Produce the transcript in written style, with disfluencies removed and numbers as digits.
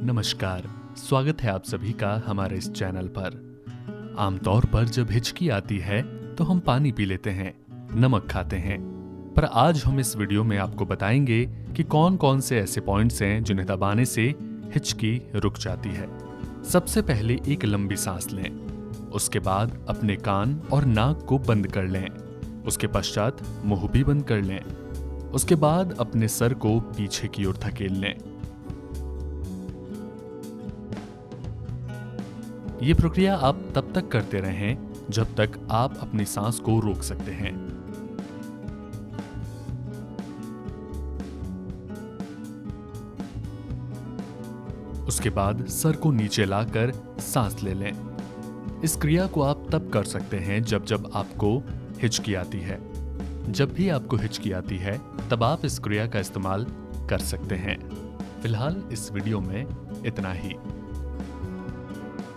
नमस्कार, स्वागत है आप सभी का हमारे इस चैनल पर। आमतौर पर जब हिचकी आती है तो हम पानी पी लेते हैं, नमक खाते हैं, पर आज हम इस वीडियो में आपको बताएंगे कि कौन कौन से ऐसे पॉइंट्स हैं जिन्हें दबाने से हिचकी रुक जाती है। सबसे पहले एक लंबी सांस लें, उसके बाद अपने कान और नाक को बंद कर लें, उसके पश्चात मुंह भी बंद कर लें, उसके बाद अपने सर को पीछे की ओर धकेल लें। ये प्रक्रिया आप तब तक करते रहें जब तक आप अपनी सांस को रोक सकते हैं। उसके बाद सर को नीचे लाकर सांस ले लें। इस क्रिया को आप तब कर सकते हैं जब जब आपको हिचकी आती है। जब भी आपको हिचकी आती है तब आप इस क्रिया का इस्तेमाल कर सकते हैं। फिलहाल इस वीडियो में इतना ही।